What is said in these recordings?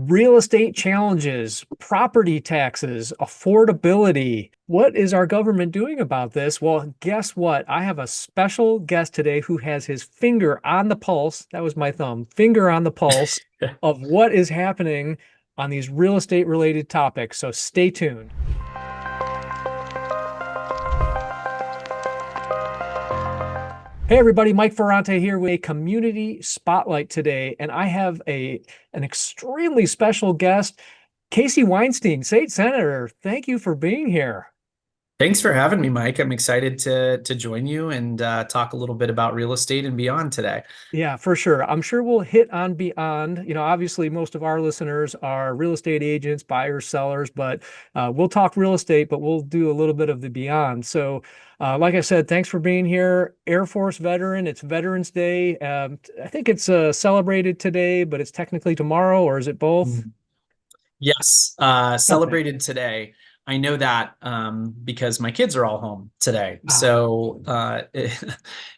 real estate challenges, property taxes, affordability. What is our government doing about this? Well, guess what? I have a special guest today who has his finger on the pulse. That was my thumb, finger on the pulse of what is happening on these real estate related topics. So stay tuned. Hey everybody, Mike Ferrante here with a community spotlight today, and I have an extremely special guest, Casey Weinstein, State Senator. Thank you for being here. Thanks for having me, Mike. I'm excited to join you and talk a little bit about real estate and beyond today. Yeah, for sure. I'm sure we'll hit on beyond. Obviously, most of our listeners are real estate agents, buyers, sellers, but we'll talk real estate, but we'll do a little bit of the beyond. So, like I said, thanks for being here. Air Force veteran, it's Veterans Day. I think it's celebrated today, but it's technically tomorrow, or is it both? Yes, Okay. celebrated today. I know that because my kids are all home today. Ah, So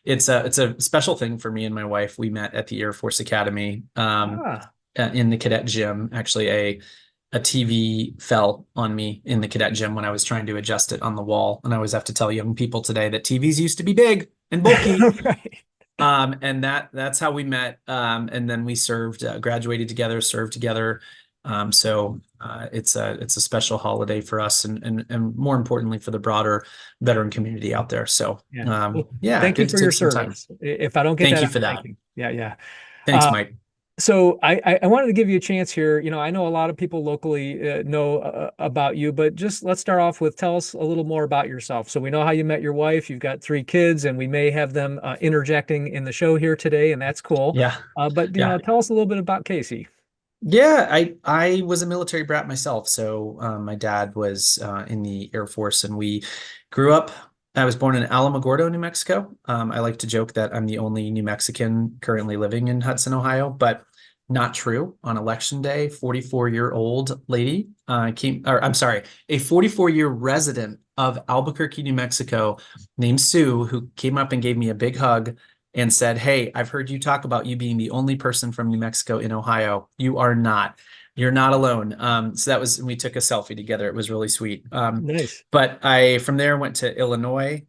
it's a special thing for me and my wife. We met at the Air Force Academy ah. in the cadet gym. Actually, a TV fell on me in the cadet gym when I was trying to adjust it on the wall. And I always have to tell young people today that TVs used to be big and bulky. Right. And that's how we met. And then we served, graduated together, served together. It's a special holiday for us and more importantly for the broader veteran community out there. So Yeah. Well, yeah, thank you good to for your take some time. service. If I don't get Thank that, you I'm for that. thanking. Yeah, yeah. Thanks, Uh, Mike. so I wanted to give you a chance here. I know a lot of people locally know about you, but just let's start off with tell us a little more about yourself. So we know how you met your wife. You've got three kids, and we may have them interjecting in the show here today, and that's cool. Yeah. But Yeah. tell us a little bit about Casey. Yeah, I was a military brat myself. So my dad was in the Air Force, and we grew up. I was born in Alamogordo, New Mexico. I like to joke that I'm the only New Mexican currently living in Hudson, Ohio, but not true. On election day, 44-year-old lady came, or I'm sorry, a 44-year resident of Albuquerque, New Mexico, named Sue, who came up and gave me a big hug and said, "Hey, I've heard you talk about you being the only person from New Mexico in Ohio. You are not. You're not alone." So that was, and we took a selfie together. It was really sweet. Nice. But I, from there, went to Illinois,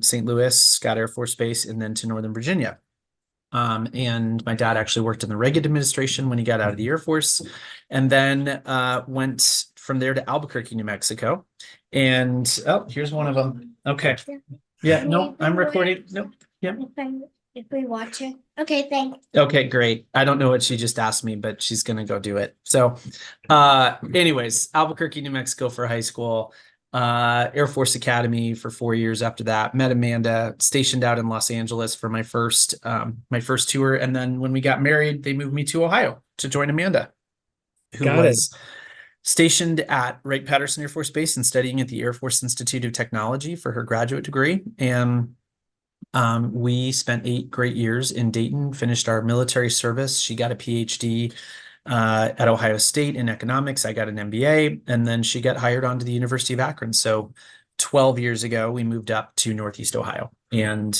St. Louis, Scott Air Force Base, and then to Northern Virginia. And my dad actually worked in the Reagan administration when he got out of the Air Force, and then went from there to Albuquerque, New Mexico. And oh, here's one of them. Okay. Yeah, no, I'm recording. Nope. Yep. If we watch it. Okay, thanks. Okay, great. I don't know what she just asked me, but she's gonna go do it. So anyways, Albuquerque, New Mexico for high school, Air Force Academy for 4 years after that, met Amanda, stationed out in Los Angeles for my first tour. And then when we got married, they moved me to Ohio to join Amanda, who Got it. was stationed at Wright-Patterson Air Force Base and studying at the Air Force Institute of Technology for her graduate degree. And we spent 8 great years in Dayton, finished our military service. She got a PhD at Ohio State in economics. I got an MBA, and then she got hired onto the University of Akron. So 12 years ago, we moved up to Northeast Ohio. And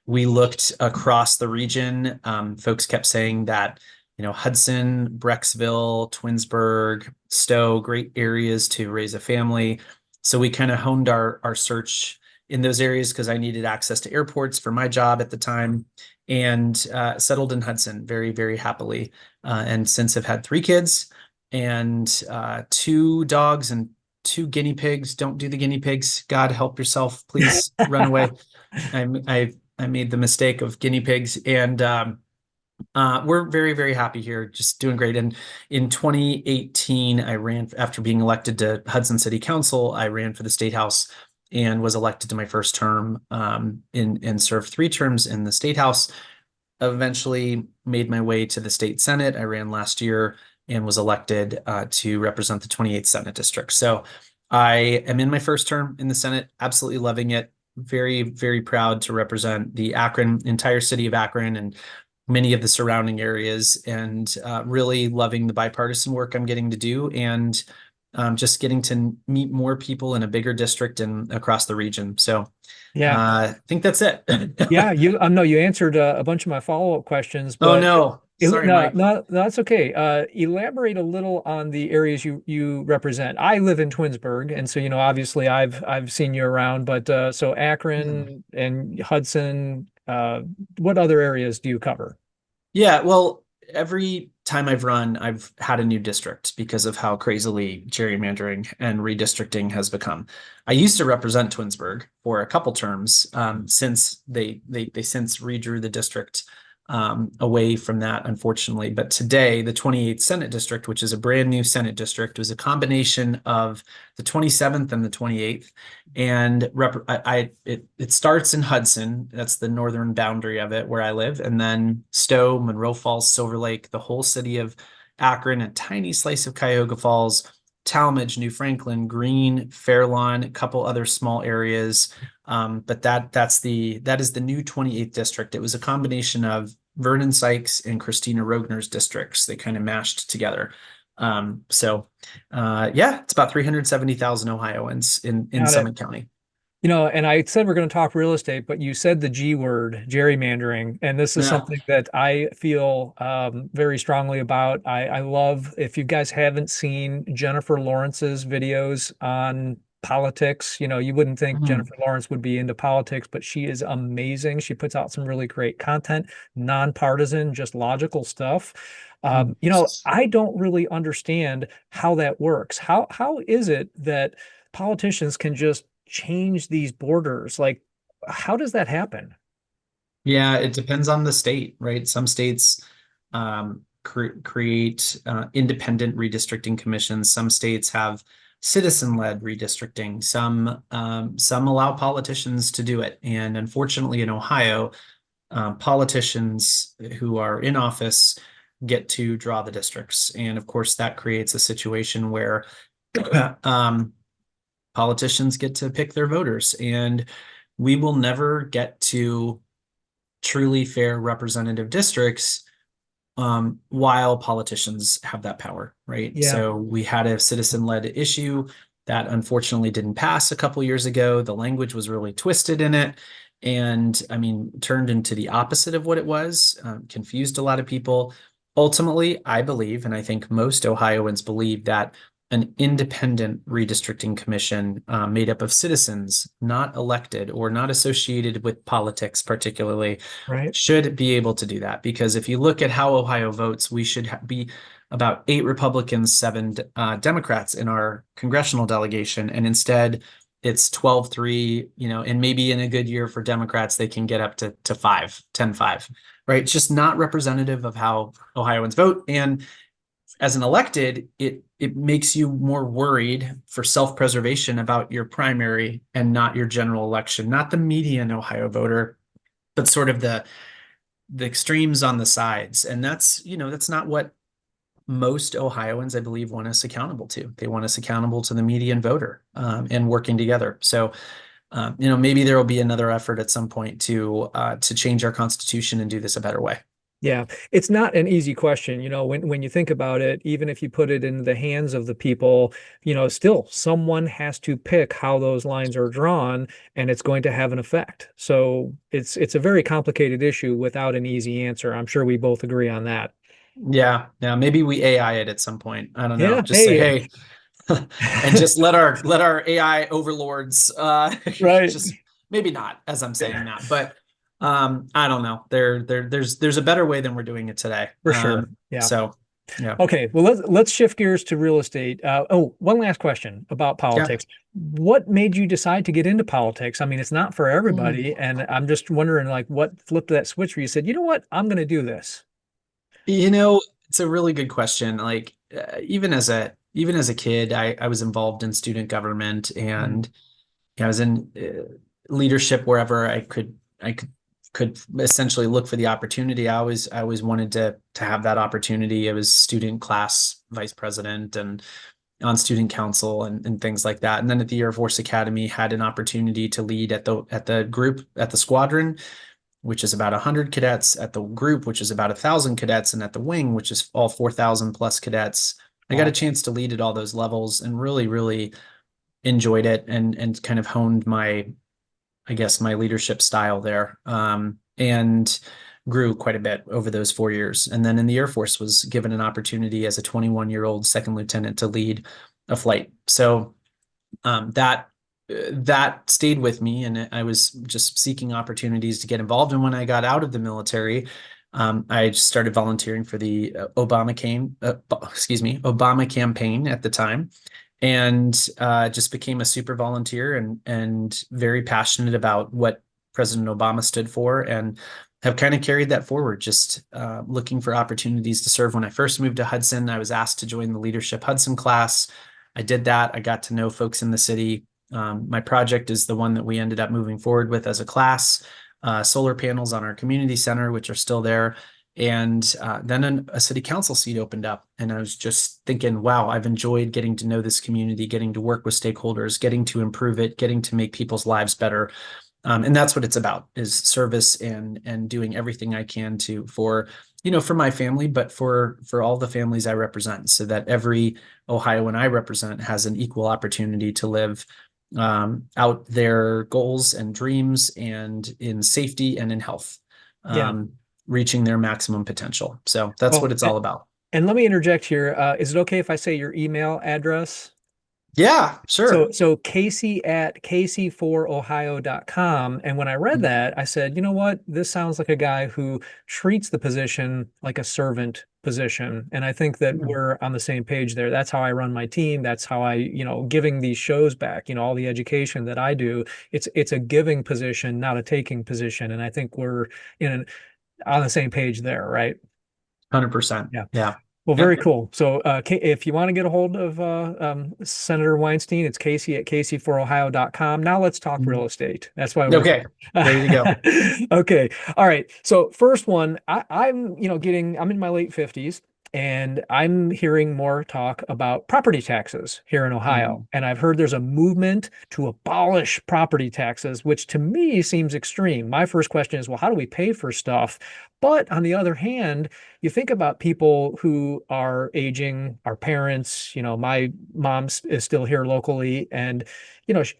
we looked across the region. Folks kept saying that Hudson, Brecksville, Twinsburg, Stowe, great areas to raise a family. So we kind of honed our search in those areas because I needed access to airports for my job at the time, and settled in Hudson very, very happily. And since have had 3 kids and 2 dogs and 2 guinea pigs. Don't do the guinea pigs. God help yourself. Please run away. I made the mistake of guinea pigs, and we're very, very happy here, just doing great. And in 2018, I ran, after being elected to Hudson City Council, I ran for the State House and was elected to my first term, and served 3 terms in the State House. Eventually made my way to the State Senate. I ran last year and was elected to represent the 28th Senate District. So I am in my first term in the Senate, absolutely loving it. Very, very proud to represent the entire city of Akron and many of the surrounding areas, and really loving the bipartisan work I'm getting to do, and just getting to meet more people in a bigger district and across the region. So Yeah. I think that's it. Yeah, you no, you answered a bunch of my follow-up questions, Oh but no. Sorry, No, Mike. no, that's okay. Elaborate a little on the areas you represent. I live in Twinsburg, and so obviously I've seen you around, but so Yeah. Akron and Hudson, what other areas do you cover? Yeah, well, every time I've run, I've had a new district because of how crazily gerrymandering and redistricting has become. I used to represent Twinsburg for a couple terms, since they since redrew the district away from that, unfortunately. But today, the 28th Senate District, which is a brand new Senate district, was a combination of the 27th and the 28th. And it starts in Hudson. That's the northern boundary of it where I live. And then Stowe, Monroe Falls, Silver Lake, the whole city of Akron, a tiny slice of Cuyahoga Falls, Talmadge, New Franklin, Greene, Fairlawn, a couple other small areas. But that is the new 28th district. It was a combination of Vernon Sykes and Christina Rogner's districts. They kind of mashed together. Yeah, it's about 370,000 Ohioans in Got it. Summit County. And I said we're going to talk real estate, but you said the G word, gerrymandering, and this is Yeah. something that I feel very strongly about. I love, if you guys haven't seen Jennifer Lawrence's videos on politics, you wouldn't think Mhm. Jennifer Lawrence would be into politics, but she is amazing. She puts out some really great content, nonpartisan, just logical stuff. Mhm. I don't really understand how that works. How is it that politicians can just change these borders? Like, how does that happen? Yeah, it depends on the state, right? Some states create independent redistricting commissions. Some states have citizen-led redistricting. Some allow politicians to do it. And unfortunately, in Ohio, politicians who are in office get to draw the districts. And of course, that creates a situation where um, politicians get to pick their voters. And we will never get to truly fair representative districts while politicians have that power, right? Yeah, So we had a citizen-led issue that unfortunately didn't pass a couple years ago. The language was really twisted in it. And I mean, turned into the opposite of what it was, confused a lot of people. Ultimately, I believe, and I think most Ohioans believe, that an independent redistricting commission made up of citizens, not elected or not associated with politics particularly, right. should be able to do that. Because if you look at how Ohio votes, we should be about 8 Republicans, 7 Democrats in our congressional delegation. And instead, it's 12-3, and maybe in a good year for Democrats, they can get up to 5, 10-5, right? It's just not representative of how Ohioans vote. And as an elected, it makes you more worried for self-preservation about your primary and not your general election, not the median Ohio voter, but sort of the extremes on the sides. And that's not what most Ohioans, I believe, want us accountable to. They want us accountable to the median voter, and working together. So, maybe there will be another effort at some point to change our constitution and do this a better way. Yeah, it's not an easy question. When you think about it, even if you put it in the hands of the people, still someone has to pick how those lines are drawn, and it's going to have an effect. So it's a very complicated issue without an easy answer. I'm sure we both agree on that. Yeah, yeah. Maybe we AI it at some point. I don't know. Yeah, Just say, hey, hey, and just let our AI overlords right, just maybe not as I'm saying that, but I don't know. There's a better way than we're doing it today. for sure. Yeah. So yeah. Okay, well let's shift gears to real estate. One last question about Yeah. politics. What made you decide to get into politics? I mean, it's not for everybody, and I'm just wondering, like, what flipped that switch where you said, you know what, I'm going to do this. It's a really good question. Like even as a kid, I was involved in student government, Mm. and I was in leadership wherever I could essentially look for the opportunity. I always wanted to have that opportunity. I was student class vice president and on student council and things like that. And then at the Air Force Academy, had an opportunity to lead at the squadron, which is about 100 cadets, at the group, which is about 1,000 cadets, and at the wing, which is all 4,000 plus cadets. I got a Wow. chance to lead at all those levels and really, really enjoyed it, and kind of honed my, I guess, my leadership style there. And grew quite a bit over those 4 years. And then in the Air Force was given an opportunity as a 21-year-old second lieutenant to lead a flight. So that stayed with me, and I was just seeking opportunities to get involved. And when I got out of the military, I started volunteering for the Obama campaign at the time, and just became a super volunteer and very passionate about what President Obama stood for, and have kind of carried that forward, just looking for opportunities to serve. When I first moved to Hudson, I was asked to join the Leadership Hudson class. I did that. I got to know folks in the city. My project is the one that we ended up moving forward with as a class, solar panels on our community center, which are still there. And then a city council seat opened up, and I was just thinking, wow, I've enjoyed getting to know this community, getting to work with stakeholders, getting to improve it, getting to make people's lives better. And that's what it's about, is service and doing everything I can for my family, but for all the families I represent, so that every Ohioan I represent has an equal opportunity to live out their goals and dreams, and in safety and in health, reaching their maximum potential. So that's what it's all about. And let me interject here. Is it okay if I say your email address? Yeah, sure. So Casey@casey4ohio.com. And when I read that, I said, you know what? This sounds like a guy who treats the position like a servant position. And I think that we're on the same page there. That's how I run my team. That's how I, giving these shows back, all the education that I do, it's a giving position, not a taking position. And I think we're on the same page there, right? 100%. Yeah. Well, very cool. So if you want to get a hold of Senator Weinstein, it's Casey@casey4ohio.com. Now let's talk real estate. That's why we're okay. There you go. Okay. All right. So first one, I'm in my late 50s, and I'm hearing more talk about property taxes here in Ohio. And I've heard there's a movement to abolish property taxes, which to me seems extreme. My first question is, well, how do we pay for stuff? But on the other hand, you think about people who are aging, our parents, my mom is still here locally, and,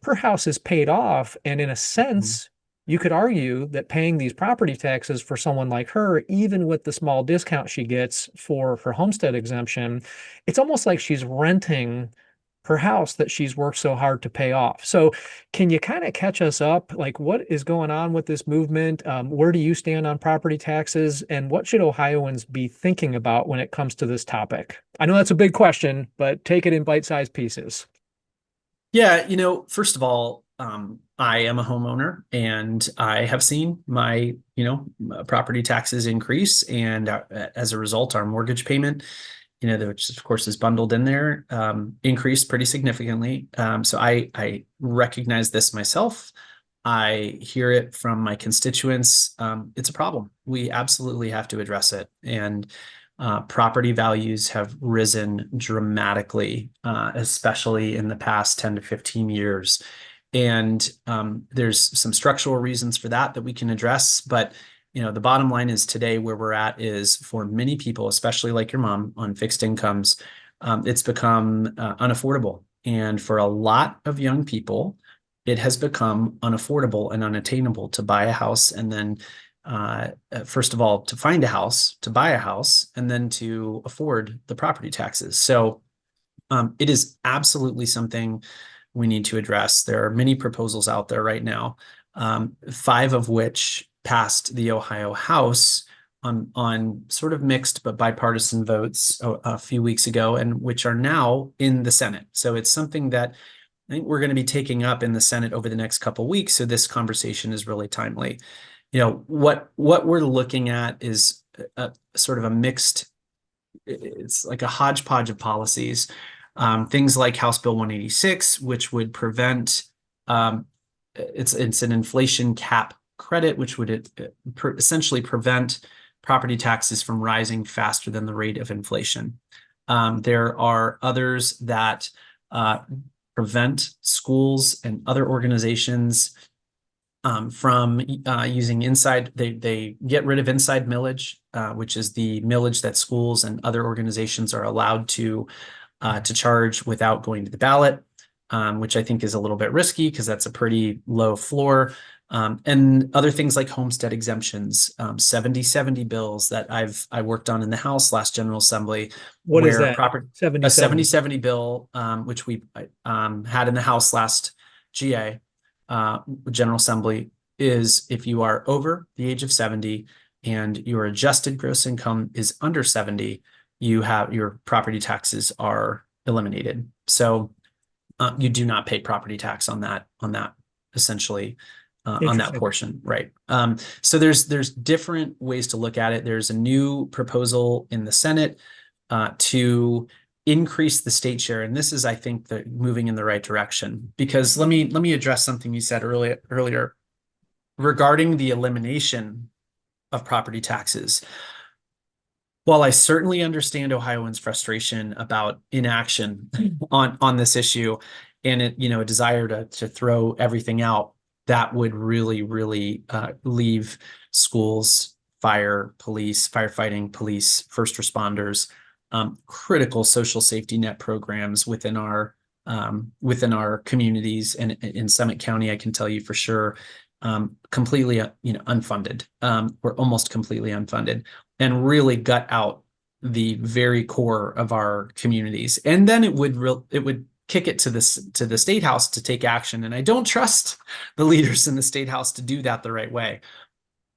her house is paid off. And in a sense, you could argue that paying these property taxes for someone like her, even with the small discount she gets for her homestead exemption, it's almost like she's renting her house that she's worked so hard to pay off. So can you kind of catch us up? Like, what is going on with this movement? Where do you stand on property taxes? And what should Ohioans be thinking about when it comes to this topic? I know that's a big question, but take it in bite-sized pieces. Yeah, first of all, I am a homeowner, and I have seen my, property taxes increase. And as a result, our mortgage payment, which of course is bundled in there, increased pretty significantly. So I recognize this myself. I hear it from my constituents. It's a problem. We absolutely have to address it. And property values have risen dramatically, especially in the past 10 to 15 years. And there's some structural reasons for that we can address. But the bottom line is, today where we're at is, for many people, especially like your mom on fixed incomes, it's become unaffordable. And for a lot of young people, it has become unaffordable and unattainable to buy a house, and then first of all, to find a house, to buy a house, and then to afford the property taxes. So it is absolutely something we need to address. There are many proposals out there right now, 5 of which passed the Ohio House on sort of mixed but bipartisan votes a few weeks ago, and which are now in the Senate. So it's something that I think we're going to be taking up in the Senate over the next couple of weeks. So this conversation is really timely. What we're looking at is a sort of a mixed, it's like a hodgepodge of policies. Things like House Bill 186, which would prevent, it's an inflation cap credit, which would essentially prevent property taxes from rising faster than the rate of inflation. There are others that prevent schools and other organizations from using inside. They get rid of inside millage, which is the millage that schools and other organizations are allowed to charge without going to the ballot, which I think is a little bit risky, because that's a pretty low floor. And other things like homestead exemptions, 70/70 bills that I worked on in the House last General Assembly, What is where that? a 77. 70/70 bill, which we had in the House last GA, General Assembly, is if you are over the age of 70 and your adjusted gross income is under 70, your property taxes are eliminated. So you do not pay property tax on that essentially. On that portion, right? So there's different ways to look at it. There's a new proposal in the Senate to increase the state share, and this is, I think, moving in the right direction. Because let me address something you said earlier regarding the elimination of property taxes. While I certainly understand Ohioans' frustration about inaction on this issue, and a desire to throw everything out, that would really leave schools, fire, police, firefighting, police, first responders, critical social safety net programs within our communities, and in Summit County, I can tell you for sure, completely unfunded, or almost completely unfunded, and really gut out the very core of our communities. And then it would kick it to the State House to take action. And I don't trust the leaders in the State House to do that the right way.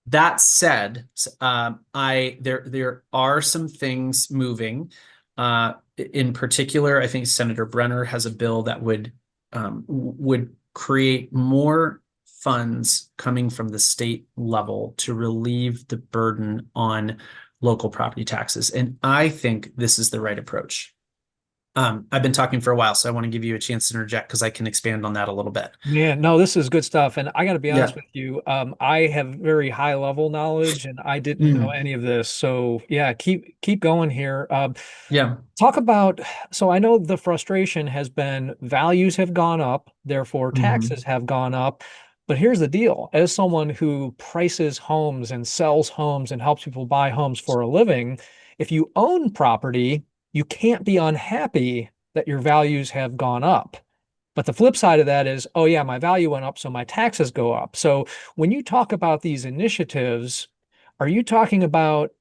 That said, there are some things moving. In particular, I think Senator Brenner has a bill that would create more funds coming from the state level to relieve the burden on local property taxes. And I think this is the right approach. I've been talking for a while, so I want to give you a chance to interject because I can expand on that a little bit. Yeah, no, this is good stuff. And I got to be honest with you. I have very high level knowledge and I didn't know any of this. So yeah, keep going here. Talk about, so I know the frustration has been values have gone up, therefore taxes have gone up. But here's the deal. As someone who prices homes and sells homes and helps people buy homes for a living, if you own property, you can't be unhappy that your values have gone up. But the flip side of that is, oh yeah, my value went up, so my taxes go up. So when you talk about these initiatives, are you talking about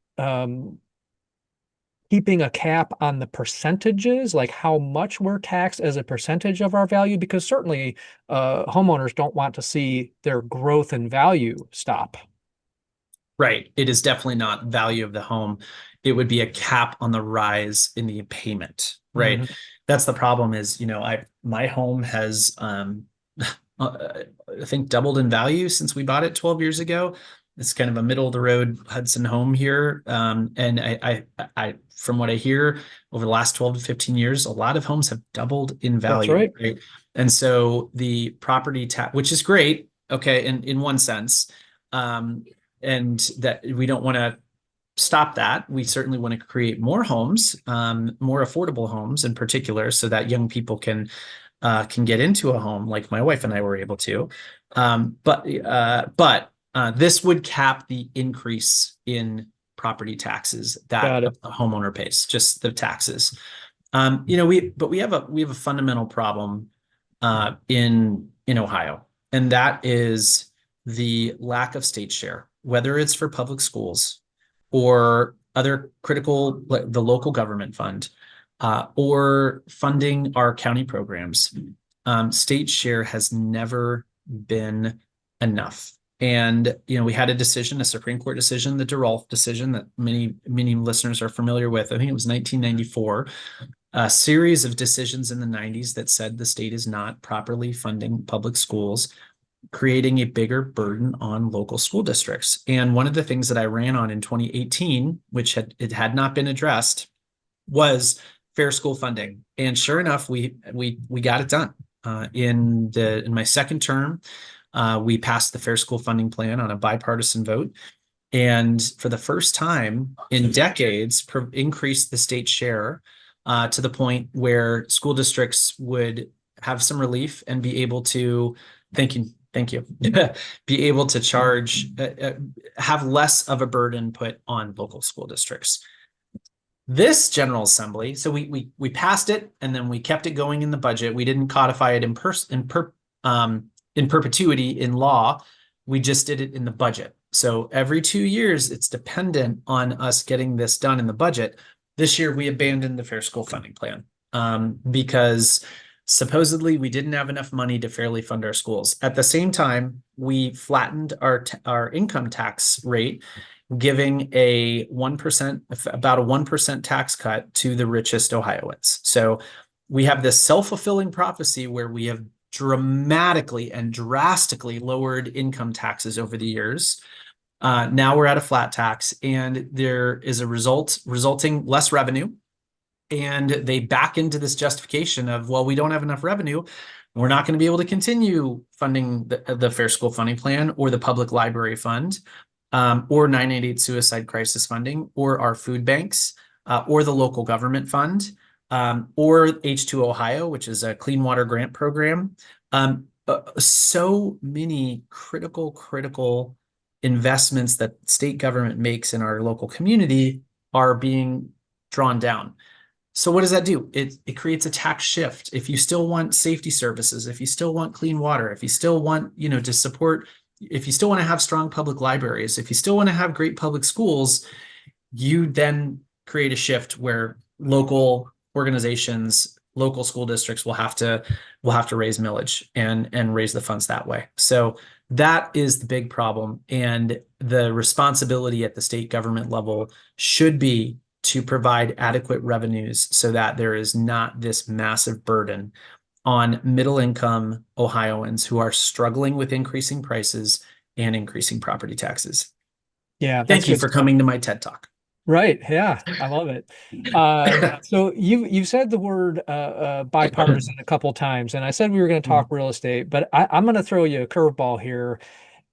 keeping a cap on the percentages, like how much we're taxed as a percentage of our value? Because certainly homeowners don't want to see their growth in value stop. Right. It is definitely not value of the home. It would be a cap on the rise in the payment, right? That's the problem is, my home has, I think, doubled in value since we bought it 12 years ago. It's kind of a middle of the road Hudson home here. And I, from what I hear over the last 12 to 15 years, a lot of homes have doubled in value. That's right. And so the property tax, which is great. Okay. In one sense, and that we don't want to stop that. We certainly want to create more homes, more affordable homes in particular, so that young people can get into a home like my wife and I were able to. But this would cap the increase in property taxes that a homeowner pays, just the taxes. We have a fundamental problem in Ohio, and that is the lack of state share, whether it's for public schools or other critical, like the local government fund, or funding our county programs. State share has never been enough. And, we had a Supreme Court decision, the DeRolf decision that many listeners are familiar with. I think it was 1994, a series of decisions in the 90s that said the state is not properly funding public schools, creating a bigger burden on local school districts. And one of the things that I ran on in 2018, which had not been addressed, was fair school funding. And sure enough, we got it done. In my second term, we passed the fair school funding plan on a bipartisan vote. And for the first time in decades, increased the state share to the point where school districts would have some relief and be able to, thank you, be able to charge, have less of a burden put on local school districts. This General Assembly, so we passed it and then we kept it going in the budget. We didn't codify it in perpetuity in law. We just did it in the budget. So every 2 years, it's dependent on us getting this done in the budget. This year, we abandoned the Fair School Funding Plan because supposedly we didn't have enough money to fairly fund our schools. At the same time, we flattened our income tax rate, giving a 1%, about a 1% tax cut to the richest Ohioans. So we have this self-fulfilling prophecy where we have dramatically and drastically lowered income taxes over the years. Now we're at a flat tax, and there is a resulting less revenue. And they back into this justification of, well, we don't have enough revenue. We're not going to be able to continue funding the Fair School Funding Plan or the Public Library Fund, or 988 suicide crisis funding, or our food banks, or the local government fund, or H2 Ohio, which is a clean water grant program. So many critical investments that state government makes in our local community are being drawn down. So what does that do? It creates a tax shift. If you still want safety services, if you still want clean water, if you still want, to support, if you still want to have strong public libraries, if you still want to have great public schools, you then create a shift where local organizations, local school districts will have to raise millage and raise the funds that way. So that is the big problem. And the responsibility at the state government level should be to provide adequate revenues so that there is not this massive burden on middle income Ohioans who are struggling with increasing prices and increasing property taxes. Yeah. Thank you for coming to my TED Talk. Right. Yeah, I love it. So you've said the word bipartisan a couple times, and I said we were going to talk real estate, but I'm going to throw you a curveball here.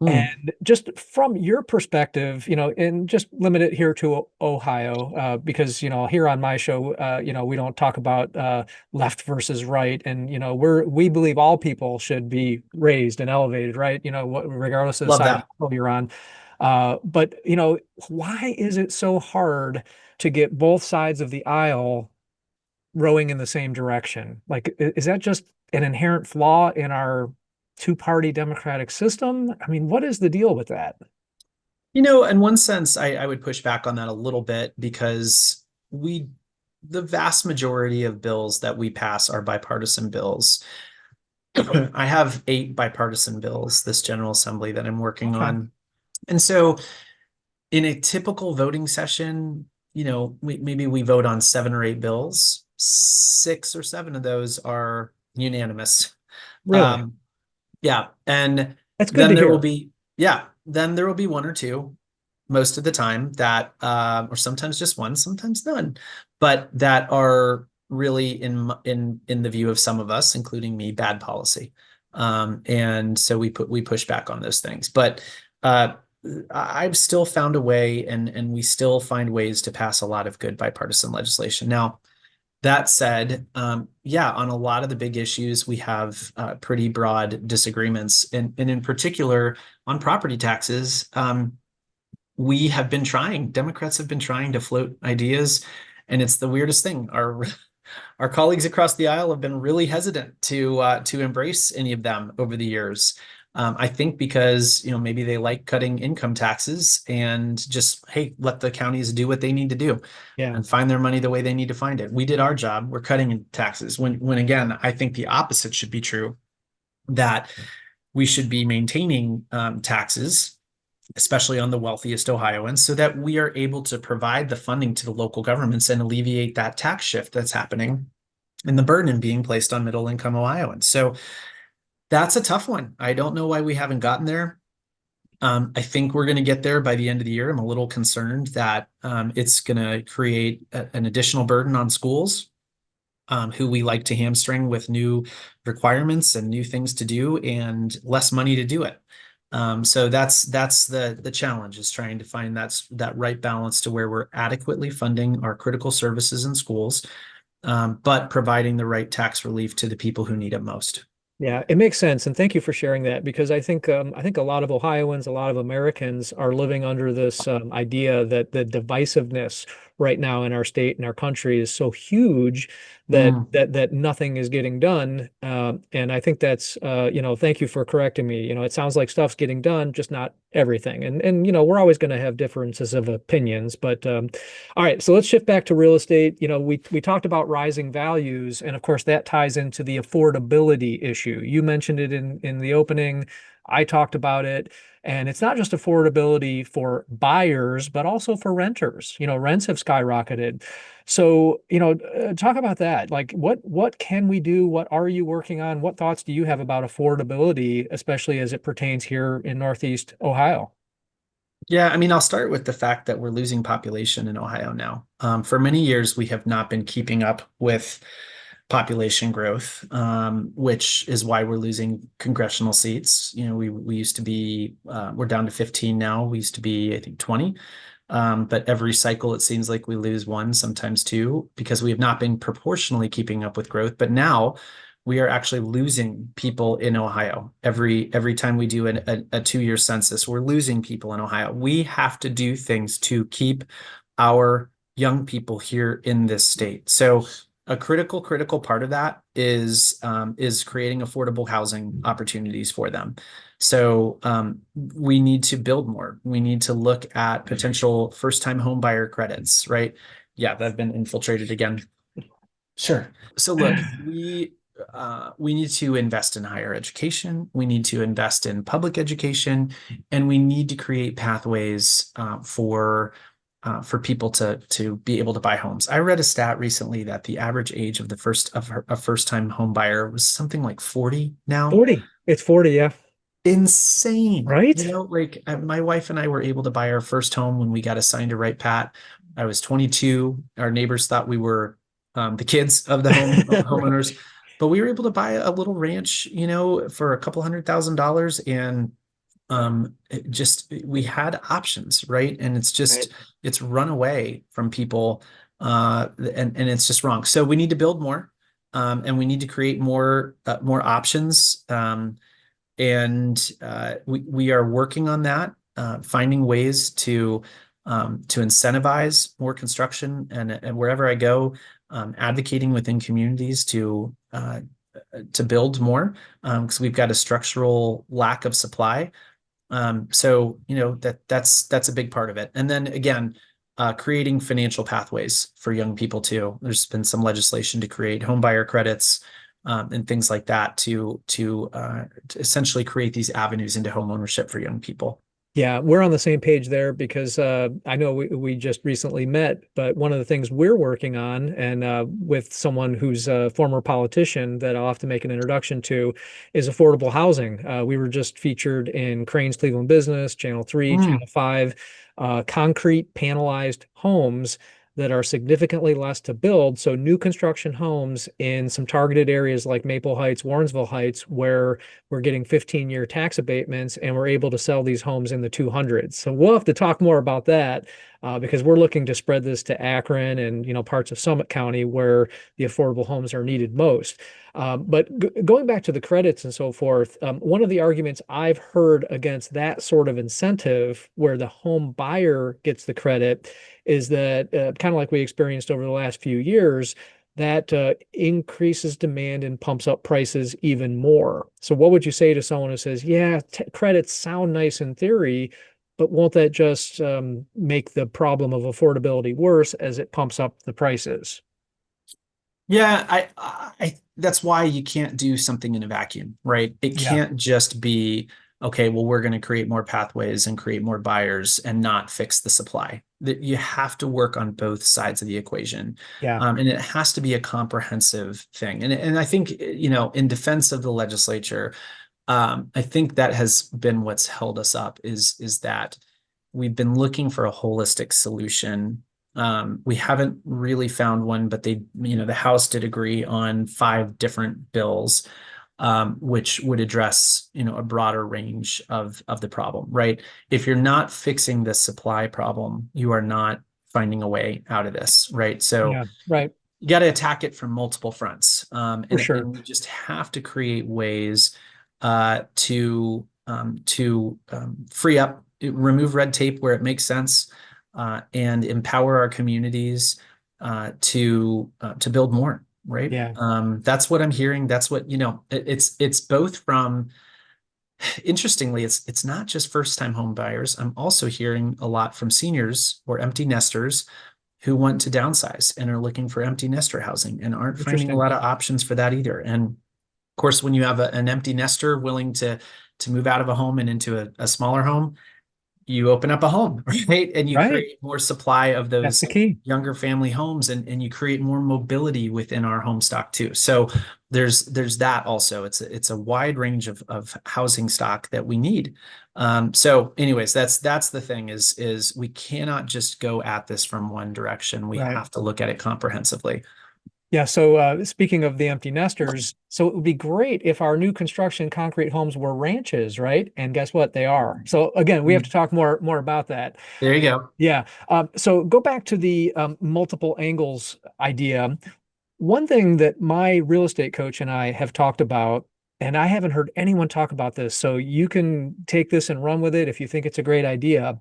And just from your perspective, and just limit it here to Ohio, because, here on my show, we don't talk about left versus right. And, we believe all people should be raised and elevated, right? Regardless of the side of the you're on. But, why is it so hard to get both sides of the aisle rowing in the same direction? Like, is that just an inherent flaw in our two-party democratic system? I mean, what is the deal with that? In one sense, I would push back on that a little bit because the vast majority of bills that we pass are bipartisan bills. I have 8 bipartisan bills, this General Assembly that I'm working on. And so in a typical voting session, maybe we vote on 7 or 8 bills. 6 or 7 of those are unanimous. Really? Yeah. And that's good. Then there will be, then there will be 1 or 2 most of the time that, or sometimes just 1, sometimes none, but that are really in the view of some of us, including me, bad policy. And so we push back on those things, but, I've still found a way and we still find ways to pass a lot of good bipartisan legislation. Now, that said, on a lot of the big issues, we have pretty broad disagreements. And in particular, on property taxes, Democrats have been trying to float ideas, and it's the weirdest thing. Our colleagues across the aisle have been really hesitant to embrace any of them over the years. I think because, maybe they like cutting income taxes and just, hey, let the counties do what they need to do and find their money the way they need to find it. We did our job. We're cutting taxes when again, I think the opposite should be true, that we should be maintaining taxes, especially on the wealthiest Ohioans, so that we are able to provide the funding to the local governments and alleviate that tax shift that's happening and the burden being placed on middle income Ohioans. So that's a tough one. I don't know why we haven't gotten there. I think we're going to get there by the end of the year. I'm a little concerned that it's going to create an additional burden on schools, who we like to hamstring with new requirements and new things to do and less money to do it. So that's the challenge, is trying to find that right balance to where we're adequately funding our critical services in schools, but providing the right tax relief to the people who need it most. Yeah, it makes sense. And thank you for sharing that, because I think a lot of Ohioans, a lot of Americans are living under this idea that the divisiveness right now in our state and our country is so huge Mm. that nothing is getting done. And I think that's thank you for correcting me. It sounds like stuff's getting done, just not everything. And we're always going to have differences of opinions. But all right, so let's shift back to real estate. We talked about rising values, and of course that ties into the affordability issue. You mentioned it in the opening. I talked about it. And it's not just affordability for buyers, but also for renters. Rents have skyrocketed. So, talk about that. Like, what can we do? What are you working on? What thoughts do you have about affordability, especially as it pertains here in Northeast Ohio? Yeah, I mean, I'll start with the fact that we're losing population in Ohio now. For many years, we have not been keeping up with population growth, which is why we're losing congressional seats. We used to be, we're down to 15 now. We used to be, I think, 20. But every cycle, it seems like we lose one, sometimes two, because we have not been proportionally keeping up with growth. But now we are actually losing people in Ohio. Every time we do a 2-year census, we're losing people in Ohio. We have to do things to keep our young people here in this state. So a critical part of that is creating affordable housing opportunities for them. So we need to build more. We need to look at potential first-time home buyer credits, right? Yeah, they've been infiltrated again. Sure. So look, we need to invest in higher education. We need to invest in public education, and we need to create pathways for people to be able to buy homes. I read a stat recently that the average age of a first-time home buyer was something like 40 now. 40. It's 40, yeah. Insane, right? Like my wife and I were able to buy our first home when we got assigned to Right Pat. I was 22. Our neighbors thought we were the kids of the homeowners, right. But we were able to buy a little ranch, for a couple $100,000, and we had options, right? And it's just right. It's run away from people, and it's just wrong. So we need to build more, and we need to create more options. And we are working on that, finding ways to incentivize more construction, and wherever I go, advocating within communities to build more, because we've got a structural lack of supply. So that's a big part of it. And then again, creating financial pathways for young people too. There's been some legislation to create home buyer credits, and things like that to essentially create these avenues into home ownership for young people. Yeah, we're on the same page there because I know we just recently met, but one of the things we're working on, and with someone who's a former politician that I'll have to make an introduction to, is affordable housing. We were just featured in Crane's Cleveland Business, Channel 3, Channel 5, concrete panelized homes that are significantly less to build. So new construction homes in some targeted areas like Maple Heights, Warrensville Heights, where we're getting 15-year tax abatements, and we're able to sell these homes in the 200s. So we'll have to talk more about that, because we're looking to spread this to Akron and parts of Summit County where the affordable homes are needed most. But going back to the credits and so forth, one of the arguments I've heard against that sort of incentive where the home buyer gets the credit is that, kind of like we experienced over the last few years, that increases demand and pumps up prices even more. So what would you say to someone who says, yeah, credits sound nice in theory, but won't that just make the problem of affordability worse as it pumps up the prices? Yeah, I that's why you can't do something in a vacuum, right? It can't just be, okay, well, we're going to create more pathways and create more buyers and not fix the supply. That you have to work on both sides of the equation. Yeah. And it has to be a comprehensive thing. And I think, in defense of the legislature, I think that has been what's held us up is that we've been looking for a holistic solution. We haven't really found one, but the House did agree on 5 different bills, which would address, a broader range of the problem, right? If you're not fixing the supply problem, you are not finding a way out of this, right? So right. You got to attack it from multiple fronts. For sure. And we just have to create ways to free up, remove red tape where it makes sense, and empower our communities to build more. Right. Yeah. That's what I'm hearing. That's what, it's both from, interestingly, it's not just first-time home buyers. I'm also hearing a lot from seniors or empty nesters who want to downsize and are looking for empty nester housing and aren't finding a Interesting. lot of options for that either. And of course, when you have an empty nester willing to move out of a home and into a smaller home, you open up a home, right? And you Right. create more supply of That's those the key. younger family homes, and you create more mobility within our home stock too. So there's that also. It's a wide range of housing stock that we need. So anyways, that's the thing is we cannot just go at this from one direction. We Right. have to look at it comprehensively. Yeah. So speaking of the empty nesters, so it would be great if our new construction concrete homes were ranches, right? And guess what? They are. So again, we have to talk more about that. There you go. Yeah. So go back to the multiple angles idea. One thing that my real estate coach and I have talked about, and I haven't heard anyone talk about this, so you can take this and run with it if you think it's a great idea.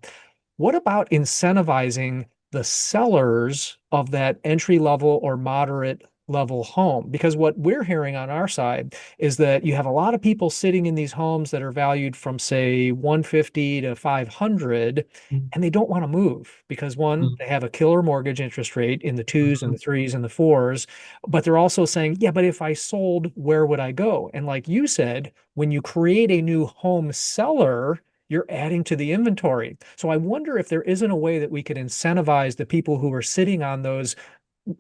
What about incentivizing the sellers of that entry level or moderate level home? Because what we're hearing on our side is that you have a lot of people sitting in these homes that are valued from, say, 150 to 500, and they don't want to move because one, they have a killer mortgage interest rate in the 2s and the 3s and the 4s, but they're also saying, yeah, but if I sold, where would I go? And like you said, when you create a new home seller, you're adding to the inventory. So I wonder if there isn't a way that we could incentivize the people who are sitting on those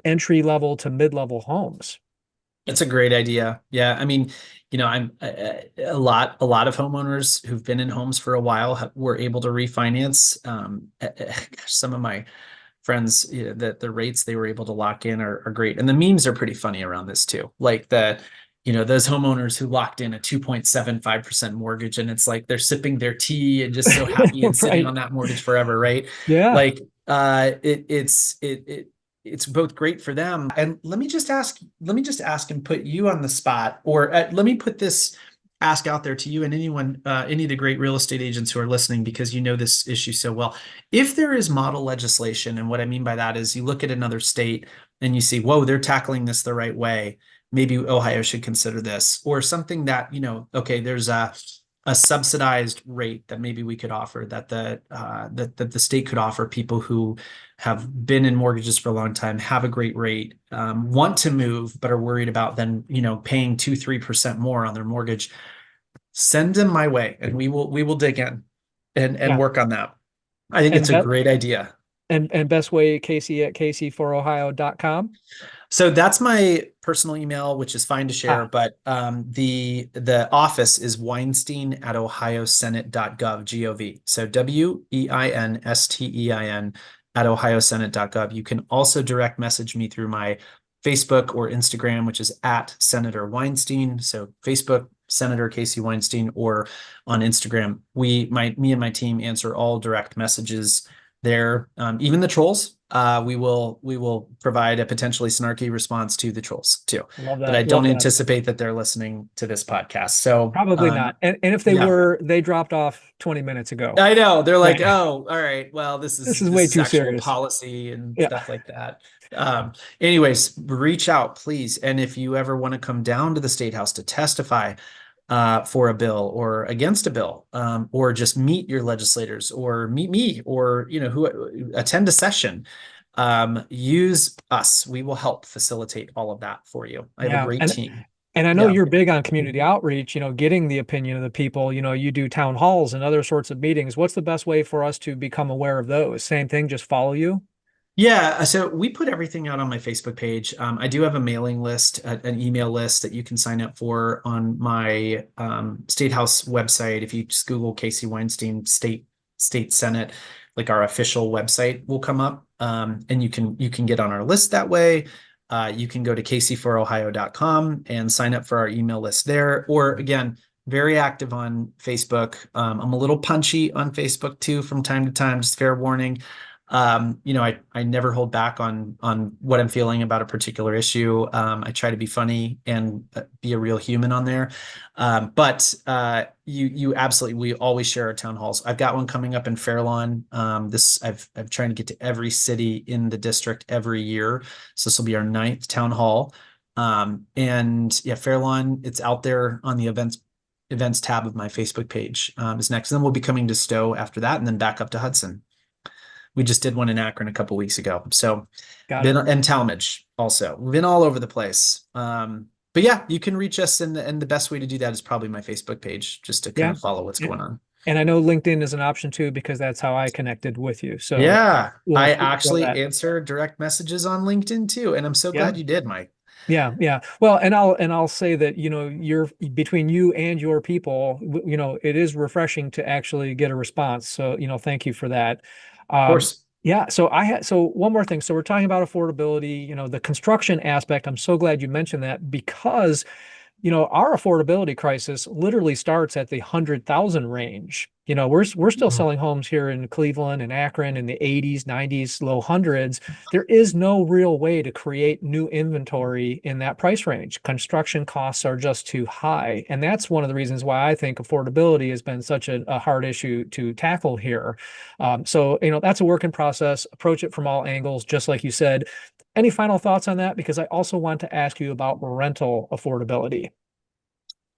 entry level to mid-level homes. It's a great idea. Yeah. I mean, I'm a lot of homeowners who've been in homes for a while were able to refinance. Some of my friends, that the rates they were able to lock in are great. And the memes are pretty funny around this too. Like those homeowners who locked in a 2.75% mortgage, and it's like they're sipping their tea and just so happy and sitting Right. on that mortgage forever, right? Yeah. Like it's both great for them. And let me just ask and put you on the spot, or let me put this ask out there to you and anyone, any of the great real estate agents who are listening, because you know this issue so well. If there is model legislation, and what I mean by that is you look at another state and you see, whoa, they're tackling this the right way. Maybe Ohio should consider this, or something that, okay, there's a subsidized rate that maybe we could offer, that the state could offer people who have been in mortgages for a long time, have a great rate, want to move, but are worried about then, paying 2-3% more on their mortgage. Send them my way, and we will dig in and work on that. I think it's a great idea. And best way, Casey at casey4ohio.com. So that's my personal email, which is fine to share, but the office is Weinstein at ohiosenate.gov, G-O-V. So WEINSTEIN at ohiosenate.gov. You can also direct message me through my Facebook or Instagram, which is at Senator Weinstein. So Facebook, Senator Casey Weinstein, or on Instagram. Me and my team answer all direct messages there. Even the trolls, we will provide a potentially snarky response to the trolls too. Love that. But I don't anticipate that they're listening to this podcast. So probably not. And if they were, they dropped off 20 minutes ago. I know. They're like, oh, all right. Well, this is way too actual serious. policy and stuff like that. Anyways, reach out, please. And if you ever want to come down to the State House to testify for a bill or against a bill, or just meet your legislators or meet me, or who attend a session, use us. We will help facilitate all of that for you. I have a great team. And I know you're big on community outreach, getting the opinion of the people. You do town halls and other sorts of meetings. What's the best way for us to become aware of those? Same thing, just follow you? Yeah, so we put everything out on my Facebook page. I do have a mailing list, an email list that you can sign up for on my State House website. If you just Google Casey Weinstein State Senate, like our official website will come up, and you can get on our list that way. You can go to casey4ohio.com and sign up for our email list there. Or again, very active on Facebook. I'm a little punchy on Facebook too from time to time, just fair warning. I never hold back on what I'm feeling about a particular issue. I try to be funny and be a real human on there. But you absolutely, we always share our town halls. I've got one coming up in Fairlawn. I'm trying to get to every city in the district every year. So this will be our 9th town hall. And yeah, Fairlawn, it's out there on the events tab of my Facebook page, is next. And then we'll be coming to Stowe after that, and then back up to Hudson. We just did one in Akron a couple weeks ago. So and Talmadge also. We've been all over the place. But yeah, you can reach us, and the best way to do that is probably my Facebook page, just to kind of follow what's going on. And I know LinkedIn is an option too, because that's how I connected with you. So yeah, I actually answer direct messages on LinkedIn too. And I'm so glad you did, Mike. Yeah. Yeah. Well, and I'll say that, you're between you and your people, it is refreshing to actually get a response. So, thank you for that. Of course. Yeah. So one more thing. So we're talking about affordability, the construction aspect. I'm so glad you mentioned that, because our affordability crisis literally starts at the 100,000 range. We're still selling homes here in Cleveland and Akron in the 80s, 90s, low hundreds. There is no real way to create new inventory in that price range. Construction costs are just too high. And that's one of the reasons why I think affordability has been such a hard issue to tackle here. So that's a work in process. Approach it from all angles, just like you said. Any final thoughts on that? Because I also want to ask you about rental affordability.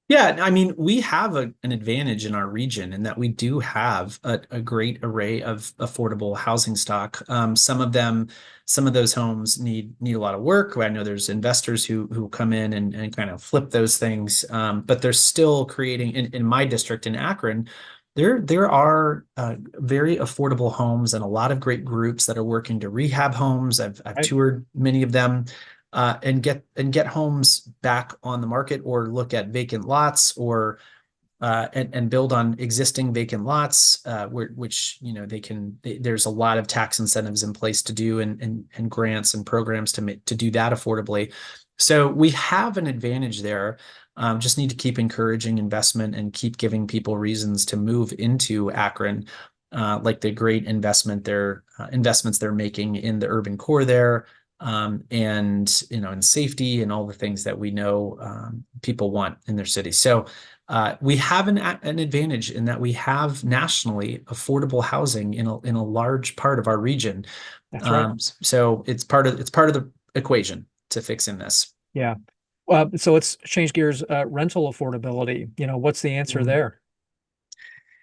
Yeah, I mean, we have an advantage in our region in that we do have a great array of affordable housing stock. Some of those homes need a lot of work. I know there's investors who come in and kind of flip those things, but they're still creating, in my district in Akron, there are very affordable homes and a lot of great groups that are working to rehab homes. I've toured many of them, and get homes back on the market, or look at vacant lots, or and build on existing vacant lots, which there's a lot of tax incentives in place to do, and grants and programs to do that affordably. So we have an advantage there. Just need to keep encouraging investment and keep giving people reasons to move into Akron, like the great investments they're making in the urban core there, and in safety and all the things that we know people want in their city. So we have an advantage in that we have nationally affordable housing in a large part of our region. That's right. So it's part of the equation to fixing this. Yeah. So let's change gears. Rental affordability. What's the answer there?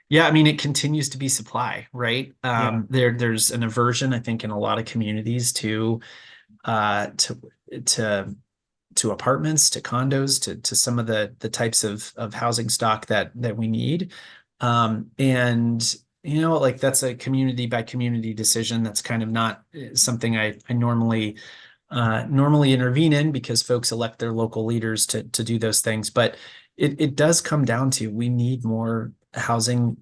Yeah, I mean, it continues to be supply, right? There's an aversion, I think, in a lot of communities to apartments, to condos, to some of the types of housing stock that we need. And like, that's a community by community decision. That's kind of not something I normally intervene in, because folks elect their local leaders to do those things. But it does come down to, we need more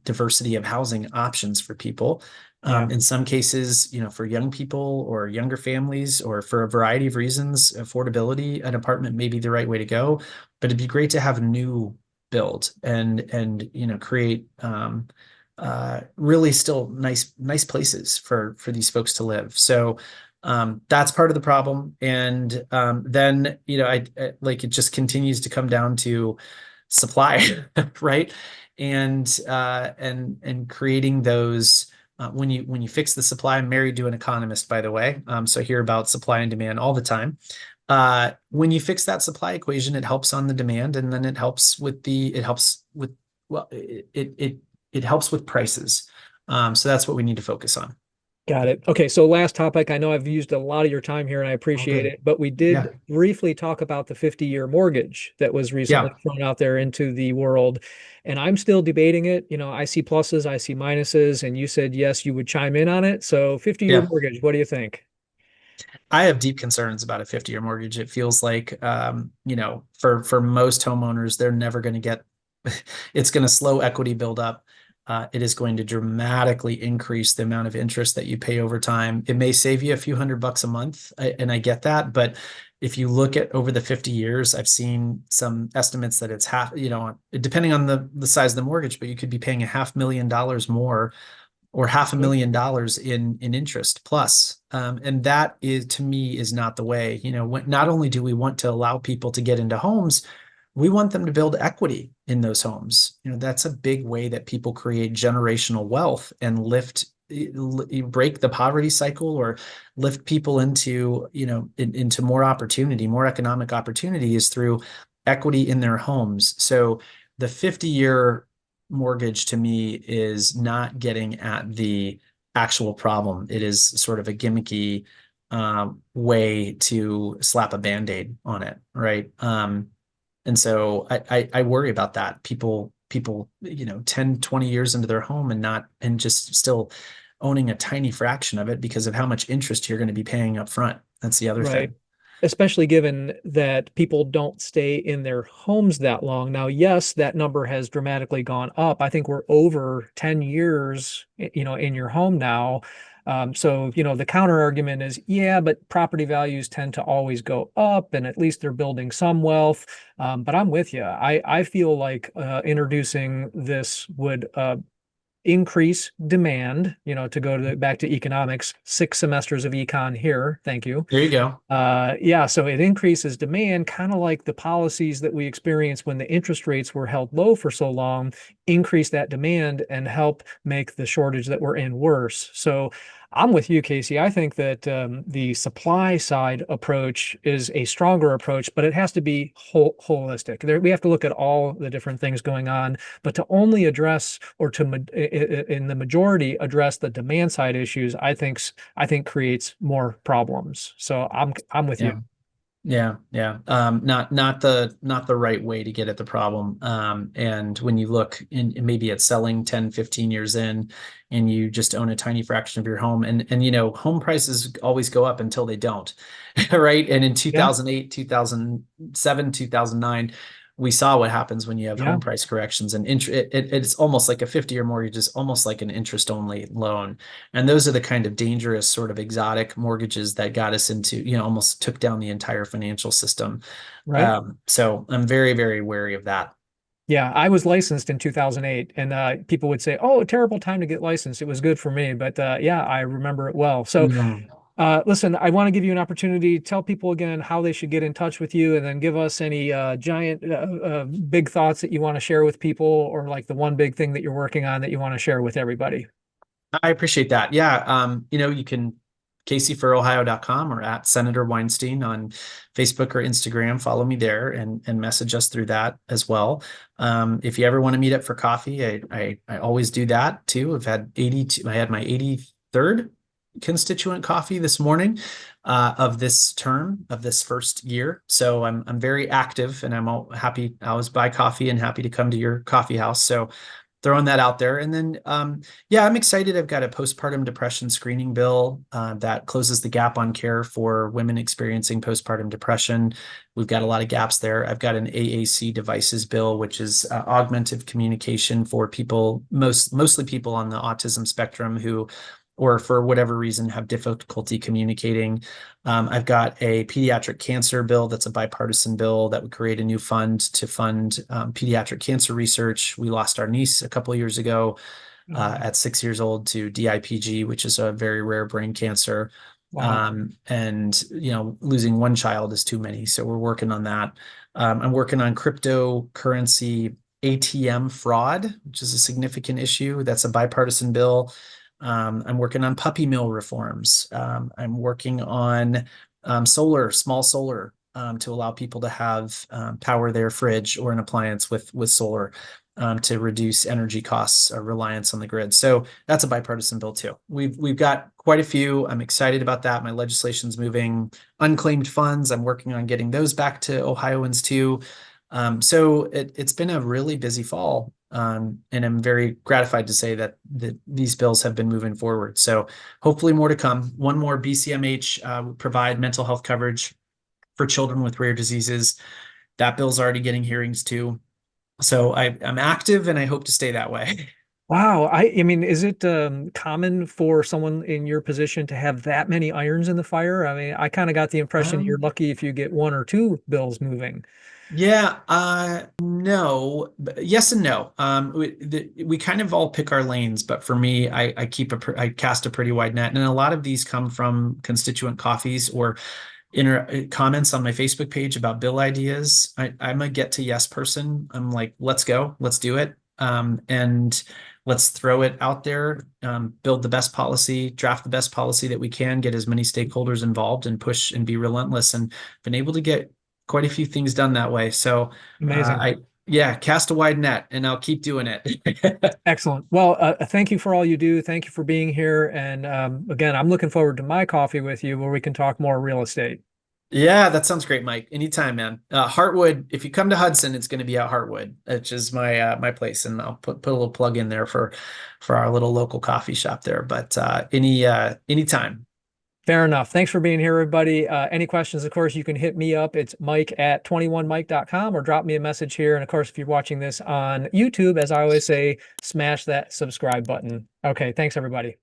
diversity of housing options for people. In some cases, for young people or younger families, or for a variety of reasons, affordability, an apartment may be the right way to go. But it'd be great to have new build and create really still nice places for these folks to live. So that's part of the problem. And then I like, it just continues to come down to supply, right? And creating those. When you fix the supply, I'm married to an economist, by the way, so I hear about supply and demand all the time. When you fix that supply equation, it helps on the demand, and then it helps with prices. So that's what we need to focus on. Got it. Okay, so last topic. I know I've used a lot of your time here, and I appreciate it, but we did briefly talk about the 50-year mortgage that was recently thrown out there into the world, and I'm still debating it. I see pluses, I see minuses, and you said yes, you would chime in on it. So 50-year mortgage, what do you think? I have deep concerns about a 50-year mortgage. It feels like, for most homeowners, they're never going to get, it's going to slow equity build up. It is going to dramatically increase the amount of interest that you pay over time. It may save you a few $100 a month, and I get that. But if you look at over the 50 years, I've seen some estimates that it's half, depending on the size of the mortgage, but you could be paying $500,000 more or $500,000 in interest plus. And that is, to me, is not the way. Not only do we want to allow people to get into homes, we want them to build equity in those homes. That's a big way that people create generational wealth and break the poverty cycle, or lift people into, into more opportunity, more economic opportunity, is through equity in their homes. So the 50-year mortgage, to me, is not getting at the actual problem. It is sort of a gimmicky way to slap a Band-Aid on it, right? And so I worry about that. People, 10, 20 years into their home and just still owning a tiny fraction of it because of how much interest you're going to be paying up front. That's the other thing. Especially given that people don't stay in their homes that long. Now, yes, that number has dramatically gone up. I think we're over 10 years, in your home now. So, the counter argument is, yeah, but property values tend to always go up, and at least they're building some wealth. But I'm with you. I feel like introducing this would increase demand, to go back to economics, 6 semesters of econ here. Thank you. There you go. Yeah, so it increases demand, kind of like the policies that we experienced when the interest rates were held low for so long, increase that demand and help make the shortage that we're in worse. So I'm with you, Casey. I think that the supply side approach is a stronger approach, but it has to be holistic. We have to look at all the different things going on, but to only address, or in the majority address, the demand side issues, I think creates more problems. So I'm with you. Yeah. Not the right way to get at the problem. And when you look maybe at selling 10, 15 years in, and you just own a tiny fraction of your home, and home prices always go up until they don't, right? And in 2008, 2007, 2009, we saw what happens when you have home price corrections, and it's almost like a 50-year mortgage is almost like an interest-only loan. And those are the kind of dangerous, sort of exotic mortgages that got us into, almost took down the entire financial system. Right. So I'm very, very wary of that. Yeah, I was licensed in 2008, and people would say, "Oh, a terrible time to get licensed." It was good for me, but yeah, I remember it well. So, listen, I want to give you an opportunity. Tell people again how they should get in touch with you, and then give us any giant, big thoughts that you want to share with people, or like the one big thing that you're working on that you want to share with everybody. I appreciate that. Yeah, you can CaseyForOhio.com or at Senator Weinstein on Facebook or Instagram. Follow me there and message us through that as well. If you ever want to meet up for coffee, I always do that too. I had my 83rd constituent coffee this morning of this term, of this first year. So I'm very active, and I'm happy. I always buy coffee and happy to come to your coffee house. So throwing that out there. And then, yeah, I'm excited. I've got a postpartum depression screening bill that closes the gap on care for women experiencing postpartum depression. We've got a lot of gaps there. I've got an AAC devices bill, which is augmented communication for people, mostly people on the autism spectrum who, or for whatever reason, have difficulty communicating. I've got a pediatric cancer bill that's a bipartisan bill that would create a new fund to fund pediatric cancer research. We lost our niece a couple of years ago at 6 years old to DIPG, which is a very rare brain cancer. Wow. And, losing one child is too many. So we're working on that. I'm working on cryptocurrency ATM fraud, which is a significant issue. That's a bipartisan bill. I'm working on puppy mill reforms. I'm working on small solar, to allow people to have power their fridge or an appliance with solar to reduce energy costs or reliance on the grid. So that's a bipartisan bill too. We've got quite a few. I'm excited about that. My legislation's moving. Unclaimed funds, I'm working on getting those back to Ohioans too. So it's been a really busy fall. And I'm very gratified to say that these bills have been moving forward. So hopefully more to come. One more, BCMH would provide mental health coverage for children with rare diseases. That bill's already getting hearings too. So I'm active, and I hope to stay that way. Wow. I mean, is it common for someone in your position to have that many irons in the fire? I mean, I kind of got the impression you're Um, lucky if you get one or two bills moving. Yeah, no, yes and no. We kind of all pick our lanes, but for me, I cast a pretty wide net, and a lot of these come from constituent coffees or comments on my Facebook page about bill ideas. I'm a get to yes person. I'm like, let's go, let's do it, and let's throw it out there, build the best policy, draft the best policy that we can, get as many stakeholders involved, and push and be relentless. And been able to get quite a few things done that way. So Amazing. yeah, cast a wide net, and I'll keep doing it. Excellent. Well, thank you for all you do. Thank you for being here. And again, I'm looking forward to my coffee with you where we can talk more real estate. Yeah, that sounds great, Mike. Anytime, man. Heartwood, if you come to Hudson, it's going to be at Heartwood, which is my place, and I'll put a little plug in there for our little local coffee shop there. But anytime. Fair enough. Thanks for being here, everybody. Any questions, of course, you can hit me up. It's mike@21mike.com or drop me a message here. And of course, if you're watching this on YouTube, as I always say, smash that subscribe button. Okay, thanks, everybody.